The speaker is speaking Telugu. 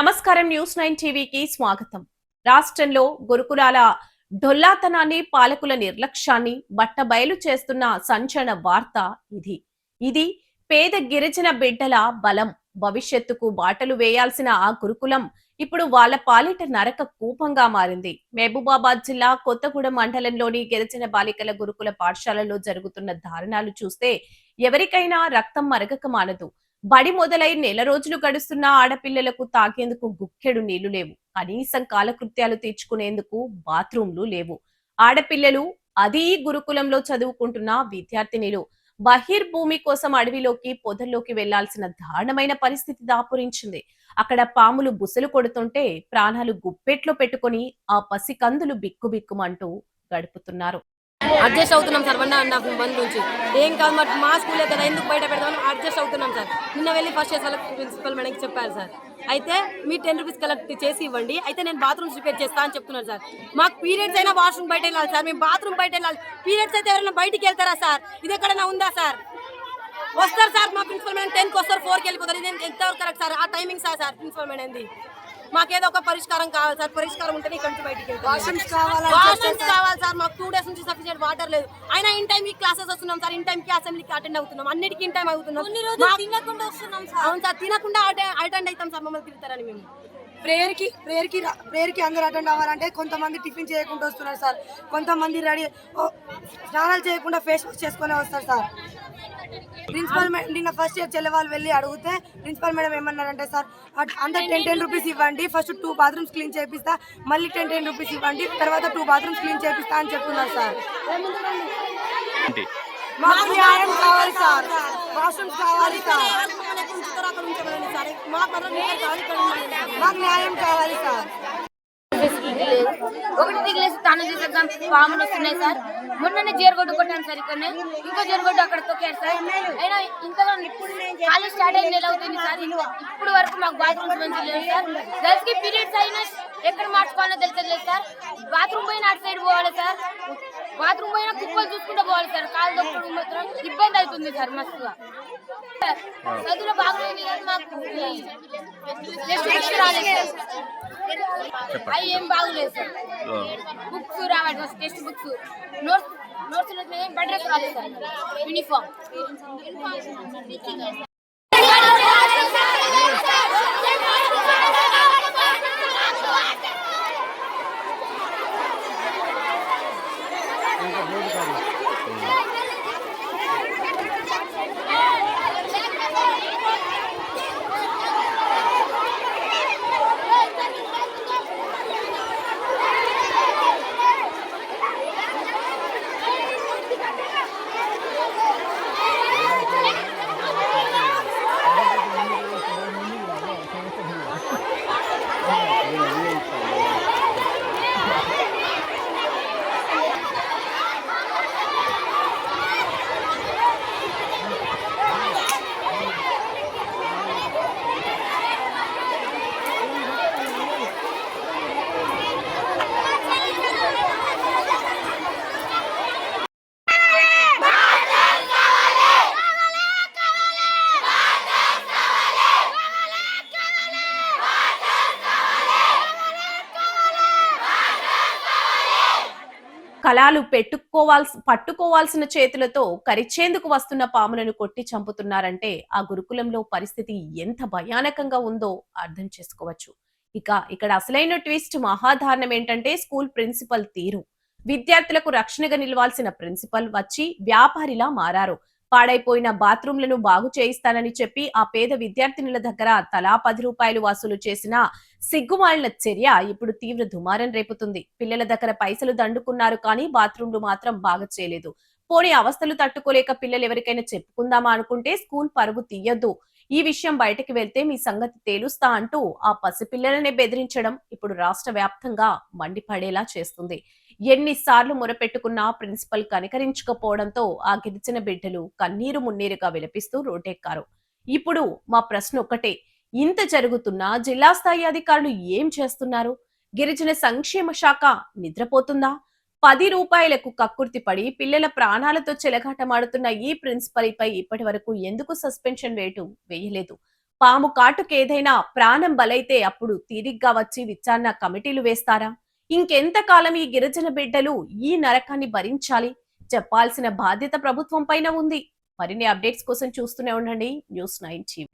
నమస్కారం న్యూస్ 9 టీవీకి స్వాగతం. రాష్ట్రంలో గురుకులాల డొల్లాతనాన్ని, పాలకుల నిర్లక్ష్యాన్ని బట్టబయలు చేస్తున్న సంచలన వార్త ఇది పేద గిరిజన బిడ్డల బలం. భవిష్యత్తుకు బాటలు వేయాల్సిన ఆ గురుకులం ఇప్పుడు వాళ్ళ పాలిట నరక కూపంగా మారింది. మహబూబాబాద్ జిల్లా కొత్తగూడెం మండలంలోని గిరిజన బాలికల గురుకుల పాఠశాలలో జరుగుతున్న దారుణాలు చూస్తే ఎవరికైనా రక్తం మరగక మానదు. బడి మొదలై నెల రోజులు గడుస్తున్న ఆడపిల్లలకు తాగేందుకు గుక్కెడు నీళ్లు లేవు. కనీసం కాలకృత్యాలు తీర్చుకునేందుకు బాత్రూంలు లేవు. ఆడపిల్లలు, అది గురుకులంలో చదువుకుంటున్న విద్యార్థినిలు బహిర్భూమి కోసం అడవిలోకి, పొదల్లోకి వెళ్లాల్సిన దారుణమైన పరిస్థితి దాపురించింది. అక్కడ పాములు బుసలు కొడుతుంటే ప్రాణాలు గుప్పెట్లో పెట్టుకుని ఆ పసికందులు బిక్కుబిక్కుమంటూ గడుపుతున్నారు. అడ్జస్ట్ అవుతున్నాం సార్ 1.5 మంత్ నుంచి. ఏం కాదు మరి మా స్కూలే కదా, ఎందుకు బయట పెడదామని అడ్జస్ట్ అవుతున్నాం సార్. నిన్న వెళ్ళి ఫస్ట్ ఇయర్ వాళ్ళకి ప్రిన్సిపల్ మేడంకి చెప్పారు సార్. అయితే మీ 10 రూపీస్ కలెక్ట్ చేసి ఇవ్వండి, అయితే నేను బాత్రూమ్స్ రిపేర్ చేస్తా అని చెప్తున్నారు సార్. మాకు పీరియడ్స్ అయినా వాష్రూమ్ బయట వెళ్ళాలి సార్, మేము బాత్రూమ్ బయట వెళ్ళాలి. పీరియడ్స్ అయితే ఎవరైనా బయటికి వెళ్తారా సార్? ఇది ఎక్కడైనా ఉందా సార్? వస్తారు సార్ మా ప్రిన్సిపల్ మేడం 10కి వస్తారు, 4కి వెళ్ళిపోతారు. ఇది ఎంతవరకు కరెక్ట్ సార్? ఆ టైమింగ్ సార్ ప్రిన్సిపల్ మేడం మాకేదో ఒక పరిష్కారం కావాలి సార్. పరిష్కారం ఉంటేనే ఇక్కడ నుంచి బయటికి వాష్రూమ్స్ కావాలి సార్. మాకు 2 డేస్ నుంచి సఫిషియెంట్ వాటర్ లేదు. అయినా ఇన్ టైం కి క్లాసెస్ వస్తున్నాం సార్, ఇన్ టైం కి అసెంబ్లీకి అటెండ్ అవుతున్నాం, అన్నిటికీ ఇన్ టైం అవుతున్నాం. అవును సార్, తినకుండా అటెండ్ అవుతాం సార్. మమ్మల్ని తిరుగుతారని మేము ప్రేయర్కి అందరూ అటెండ్ అవ్వాలంటే కొంతమంది టిఫిన్ చేయకుండా వస్తున్నారు సార్. కొంతమంది రెడీ స్నానాలు చేయకుండా ఫేస్ వాష్ చేసుకునే వస్తారు సార్. ప్రిన్సిపల్ మేడం నిన్న ఫస్ట్ ఇయర్ చెల్లె వాళ్ళు వెళ్ళి అడిగితే ప్రిన్సిపల్ మేడం ఏమన్నారంటే సార్, అందరు 10 రూపీస్ ఇవ్వండి, ఫస్ట్ 2 బాత్రూమ్స్ క్లీన్ చేపిస్తా, మళ్ళీ 10 రూపీస్ ఇవ్వండి, తర్వాత 2 బాత్రూమ్స్ క్లీన్ చేపిస్తా అని చెప్తున్నారు సార్. మాకు న్యాయం కావాలి సార్, వాష్రూమ్స్ కావాలి సార్, మాకు న్యాయం కావాలి సార్. ఒకటి దిగలేసి స్నానం చేసేద్దాం, పాములు వస్తున్నాయి సార్. మొన్ననే జేరుగొడ్డు కొట్టాను సార్, ఇక్కడ ఇంకో జేరుగొడ్డు అక్కడ తొక్కారు సార్. అయినా ఇంతలో కాలేజ్ స్టార్ట్ అయిన నెల అవుతుంది సార్, ఇప్పుడు వరకు మాకు బాత్రూమ్స్ మంచిగా లేదు సార్. గర్ల్స్ కి పీరియడ్స్ అయినా ఎక్కడ మార్చుకోవాలో తెలియలేదు సార్. బాత్రూమ్ పోయిన అటు సైడ్ పోవాలి సార్, బాత్రూమ్ పోయినా కుక్కలు చూసుకుంటూ పోవాలి సార్. కాలు దొక్కడం మాత్రం ఇబ్బంది అవుతుంది సార్ మస్తుగా. చదువులో బాగుంది కానీ మాకు రాలేదు సార్, అవి ఏం బాగులేదు సార్. బుక్స్ రావాలి, text books, notes bed dress రాలేదు సార్, యూనిఫామ్. కళాలు పట్టుకోవాల్సిన చేతులతో కరిచేందుకు వస్తున్న పాములను కొట్టి చంపుతున్నారంటే ఆ గురుకులంలో పరిస్థితి ఎంత భయానకంగా ఉందో అర్థం చేసుకోవచ్చు. ఇక్కడ అసలైన ట్విస్ట్, మహాదారుణం ఏంటంటే స్కూల్ ప్రిన్సిపల్ తీరు. విద్యార్థులకు రక్షణగా నిలవాల్సిన ప్రిన్సిపల్ వచ్చి వ్యాపారిలా మారారు. పాడైపోయిన బాత్రూంలను బాగు చేయిస్తానని చెప్పి ఆ పేద విద్యార్థినుల దగ్గర తలా 10 రూపాయలు వసూలు చేసిన సిగ్గుమాలిన చర్య ఇప్పుడు తీవ్ర దుమారం రేపుతుంది. పిల్లల దగ్గర పైసలు దండుకున్నారు కానీ బాత్రూంలు మాత్రం బాగా చేయలేదు. పోనీ అవస్థలు తట్టుకోలేక పిల్లలు ఎవరికైనా చెప్పుకుందామా అనుకుంటే స్కూల్ పరుగు తీయొద్దు, ఈ విషయం బయటకు వెళ్తే మీ సంగతి తేలుస్తా అంటూ ఆ పసిపిల్లలనే బెదిరించడం ఇప్పుడు రాష్ట్ర వ్యాప్తంగా మండిపడేలా చేస్తుంది. ఎన్నిసార్లు మొరపెట్టుకున్నా ప్రిన్సిపల్ కనికరించకపోవడంతో ఆ గిరిజన బిడ్డలు కన్నీరు మున్నీరుగా విలపిస్తూ రోడ్డెక్కారు. ఇప్పుడు మా ప్రశ్న ఒక్కటే, ఇంత జరుగుతున్నా జిల్లా స్థాయి అధికారులు ఏం చేస్తున్నారు? గిరిజన సంక్షేమ శాఖ నిద్రపోతుందా? 10 రూపాయలకు కక్కుర్తి పడి పిల్లల ప్రాణాలతో చెలగాటమాడుతున్న ఈ ప్రిన్సిపల్ పై ఇప్పటి వరకు ఎందుకు సస్పెన్షన్ వేయలేదు? పాము కాటుకేదైనా ప్రాణం బలైతే అప్పుడు తీరిగ్గా వచ్చి విచారణ కమిటీలు వేస్తారా? ఇంకెంతకాలం ఈ గిరిజన బిడ్డలు ఈ నరకాన్ని భరించాలి? చెప్పాల్సిన బాధ్యత ప్రభుత్వం పైన ఉంది. మరిన్ని అప్డేట్స్ కోసం చూస్తూనే ఉండండి న్యూస్ 9 టీవీ.